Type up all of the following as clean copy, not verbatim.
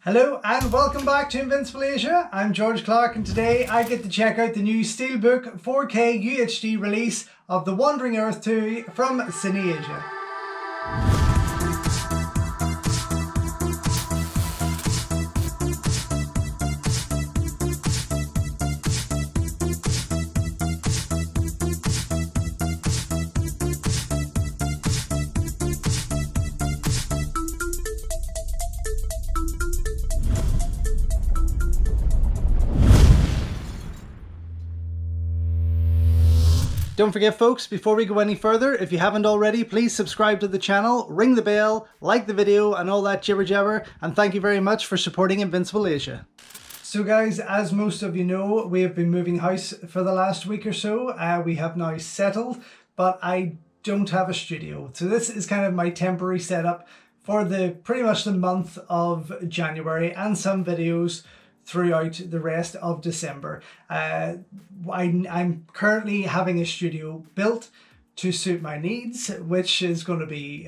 Hello and welcome back to Invincible Asia. I'm George Clark and today I get to check out the new Steelbook 4K UHD release of The Wandering Earth 2 from Cineasia. Don't forget folks, before we go any further, if you haven't already, please subscribe to the channel, ring the bell, like the video and all that jibber jabber, and thank you very much for supporting Invincible Asia. So guys, as most of you know, we have been moving house for the last week or so. We have now settled, but I don't have a studio. So this is kind of my temporary setup for pretty much the month of January and some videos throughout the rest of December. I'm currently having a studio built to suit my needs, which is going to be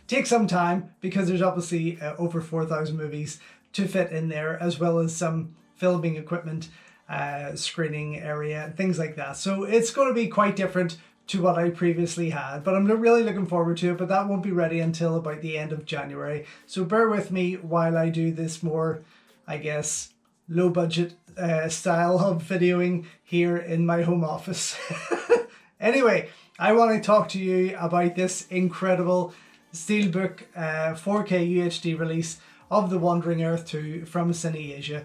take some time because there's obviously over 4,000 movies to fit in there, as well as some filming equipment, screening area, things like that. So it's going to be quite different to what I previously had, but I'm really looking forward to it, but that won't be ready until about the end of January. So bear with me while I do this more, I guess, low budget style of videoing here in my home office. Anyway, I want to talk to you about this incredible Steelbook 4K UHD release of The Wandering Earth 2 from Cineasia.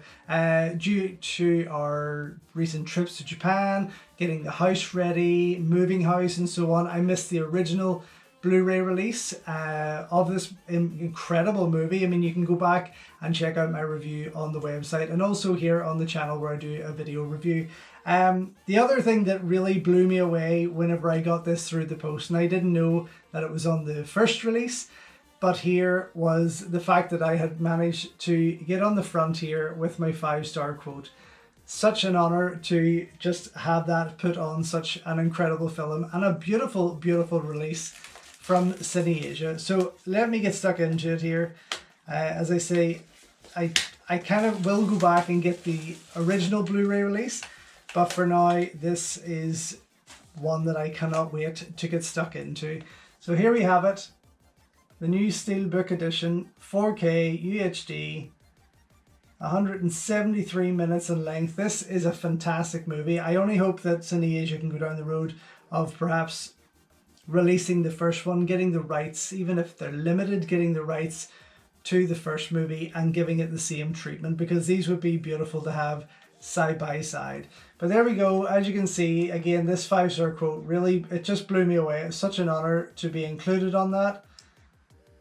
Due to our recent trips to Japan, getting the house ready, moving house and so on, I missed the original Blu-ray release of this incredible movie. I mean, you can go back and check out my review on the website and also here on the channel where I do a video review. The other thing that really blew me away whenever I got this through the post, and I didn't know that it was on the first release, but here was the fact that I had managed to get on the front here with my 5-star quote. Such an honor to just have that put on such an incredible film and a beautiful, beautiful release from Cineasia. So let me get stuck into it here. As I say, I kind of will go back and get the original Blu-ray release, but for now this is one that I cannot wait to get stuck into. So here we have it, the new Steelbook edition, 4K UHD, 173 minutes in length. This is a fantastic movie. I only hope that Cineasia can go down the road of perhaps releasing the first one, getting the rights, even if they're limited, getting the rights to the first movie and giving it the same treatment, because these would be beautiful to have side by side. But there we go. As you can see, again, this 5-star quote really, it just blew me away. It's such an honor to be included on that.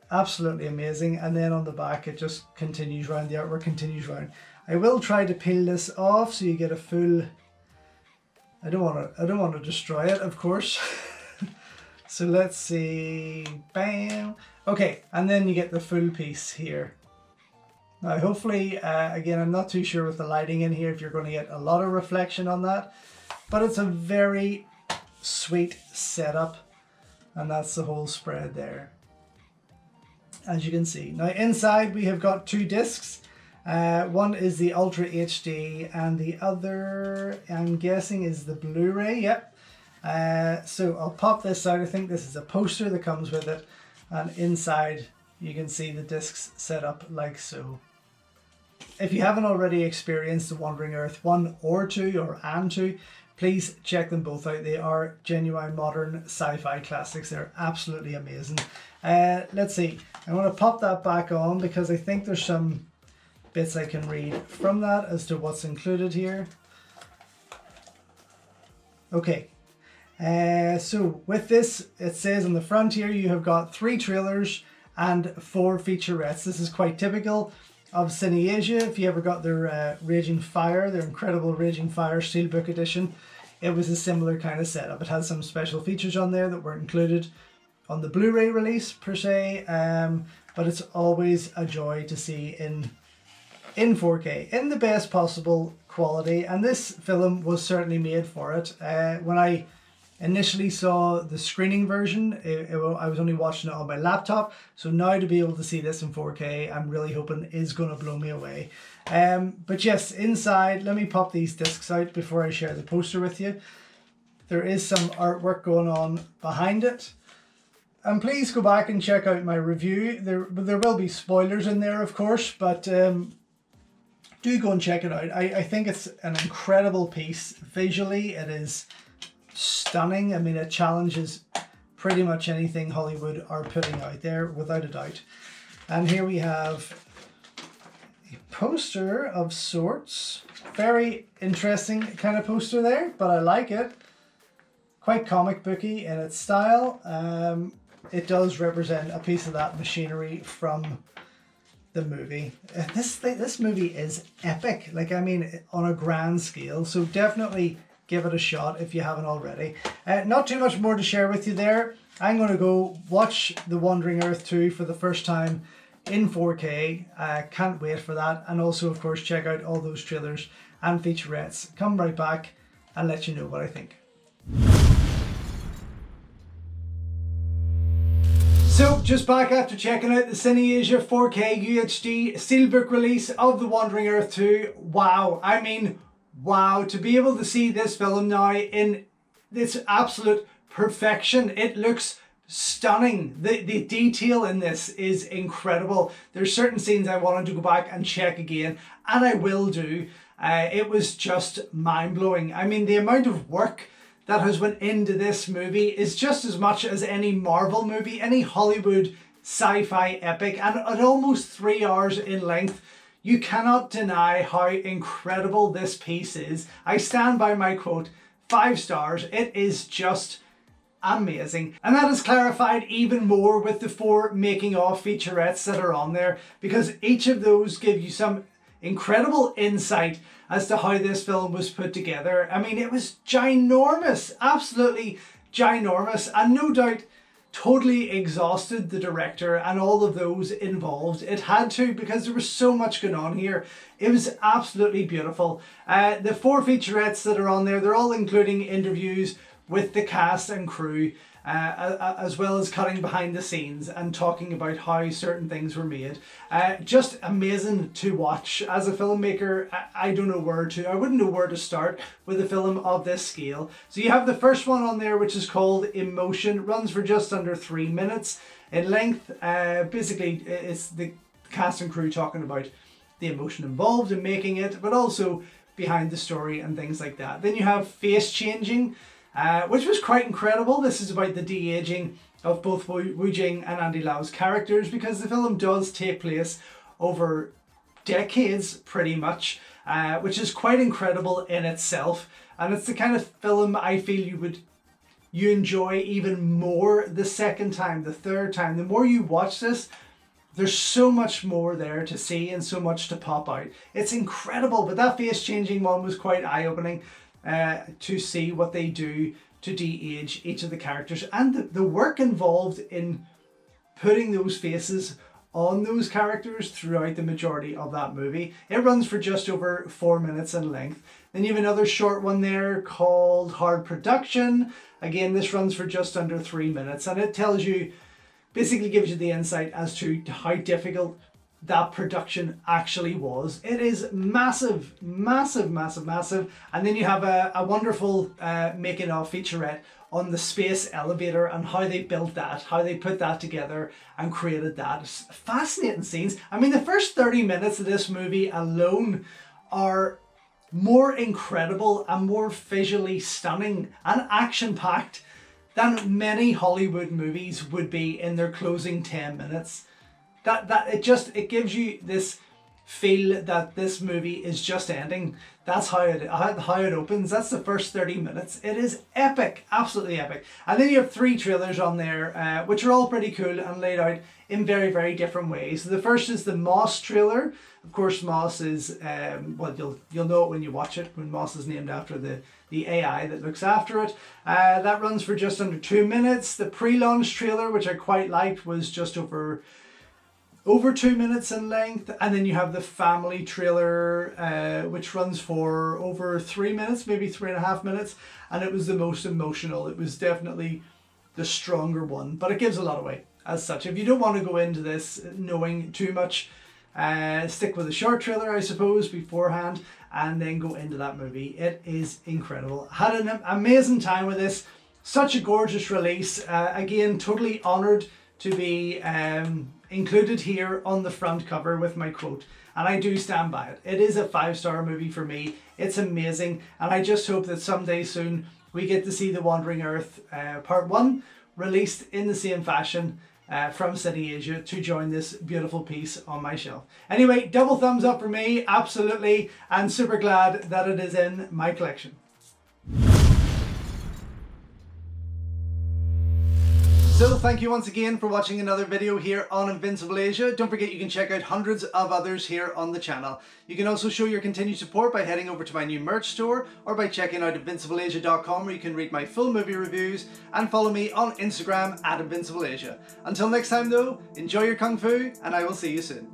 Absolutely amazing. And then on the back it just continues round, the artwork continues round. I will try to peel this off so you get a full, I don't want to destroy it, of course. So let's see, bam. Okay, and then you get the full piece here. Now hopefully, again, I'm not too sure with the lighting in here if you're going to get a lot of reflection on that, but it's a very sweet setup, and that's the whole spread there, as you can see. Now inside we have got 2 discs. One is the Ultra HD and the other, I'm guessing, is the Blu-ray. Yep. So I'll pop this out. I think this is a poster that comes with it, and inside you can see the discs set up like so. If you haven't already experienced The Wandering Earth 1 or 2 or and 2, please check them both out. They are genuine modern sci-fi classics. They're absolutely amazing. Let's see, I want to pop that back on because I think there's some bits I can read from that as to what's included here. Okay. So with this, it says on the front here you have got 3 trailers and 4 featurettes. This is quite typical of Cineasia. If you ever got their Raging Fire, their incredible Raging Fire Steelbook edition, it was a similar kind of setup. It had some special features on there that weren't included on the Blu-ray release per se, but it's always a joy to see in 4K in the best possible quality, and this film was certainly made for it. When I initially saw the screening version. I was only watching it on my laptop, so now to be able to see this in 4K, I'm really hoping is going to blow me away. But yes, inside, let me pop these discs out before I share the poster with you. There is some artwork going on behind it. And please go back and check out my review. There will be spoilers in there, of course, but do go and check it out. I think it's an incredible piece. Visually, it is stunning. I mean, it challenges pretty much anything Hollywood are putting out there, without a doubt. And here we have a poster of sorts. Very interesting kind of poster there, but I like it. Quite comic booky in its style. It does represent a piece of that machinery from the movie. This movie is epic. Like, I mean, on a grand scale. So definitely give it a shot if you haven't already. Not too much more to share with you there. I'm going to go watch The Wandering Earth 2 for the first time in 4K. Can't wait for that. And also, of course, check out all those trailers and featurettes. Come right back and let you know what I think. So, just back after checking out the Cineasia 4K UHD Steelbook release of The Wandering Earth 2. Wow, I mean, wow, to be able to see this film now in its absolute perfection. It looks stunning. The detail in this is incredible. There's certain scenes I wanted to go back and check again, and I will do. It was just mind-blowing. I mean, the amount of work that has went into this movie is just as much as any Marvel movie, any Hollywood sci-fi epic, and at almost 3 hours in length. You cannot deny how incredible this piece is. I stand by my quote, 5 stars. It is just amazing. And that is clarified even more with the 4 making of featurettes that are on there, because each of those give you some incredible insight as to how this film was put together. I mean, it was ginormous, absolutely ginormous, and no doubt totally exhausted the director and all of those involved. It had to, because there was so much going on here. It was absolutely beautiful. The 4 featurettes that are on there, they're all including interviews with the cast and crew, as well as cutting behind the scenes and talking about how certain things were made. Just amazing to watch. As a filmmaker, I don't know I wouldn't know where to start with a film of this scale. So you have the first one on there, which is called Emotion. It runs for just under 3 minutes in length. Basically, it's the cast and crew talking about the emotion involved in making it, but also behind the story and things like that. Then you have Face Changing, which was quite incredible. This is about the de-aging of both Wu Jing and Andy Lau's characters, because the film does take place over decades pretty much, which is quite incredible in itself. And it's the kind of film I feel you enjoy even more the second time, the third time. The more you watch this, there's so much more there to see and so much to pop out. It's incredible, but that Face Changing one was quite eye-opening. To see what they do to de-age each of the characters, and the work involved in putting those faces on those characters throughout the majority of that movie. It runs for just over 4 minutes in length. Then you have another short one there called Hard Production. Again, this runs for just under 3 minutes, and it tells you, basically gives you the insight as to how difficult that production actually was. It is massive, massive, massive, massive. And then you have a wonderful making of featurette on the space elevator and how they built that, how they put that together and created that. It's fascinating scenes. I mean, the first 30 minutes of this movie alone are more incredible and more visually stunning and action-packed than many Hollywood movies would be in their closing 10 minutes. It gives you this feel that this movie is just ending. That's how it opens. That's the first 30 minutes. It is epic, absolutely epic. And then you have 3 trailers on there, which are all pretty cool and laid out in very, very different ways. So the first is the Moss trailer. Of course, Moss is well, you'll know it when you watch it, when Moss is named after the AI that looks after it. That runs for just under 2 minutes. The pre-launch trailer, which I quite liked, was just over over 2 minutes in length, and then you have the family trailer, which runs for over 3 minutes, maybe 3.5 minutes, and it was the most emotional. It was definitely the stronger one, but it gives a lot away as such. If you don't want to go into this knowing too much, stick with the short trailer, I suppose, beforehand, and then go into that movie. It is incredible. Had an amazing time with this. Such a gorgeous release. Again, totally honoured to be included here on the front cover with my quote, and I do stand by it. It is a 5-star movie for me. It's amazing, and I just hope that someday soon we get to see The Wandering Earth Part 1 released in the same fashion from Cineasia to join this beautiful piece on my shelf. Anyway, double thumbs up for me, absolutely, and super glad that it is in my collection. So thank you once again for watching another video here on Invincible Asia. Don't forget you can check out hundreds of others here on the channel. You can also show your continued support by heading over to my new merch store or by checking out invincibleasia.com, where you can read my full movie reviews and follow me on Instagram @InvincibleAsia. Until next time though, enjoy your Kung Fu and I will see you soon.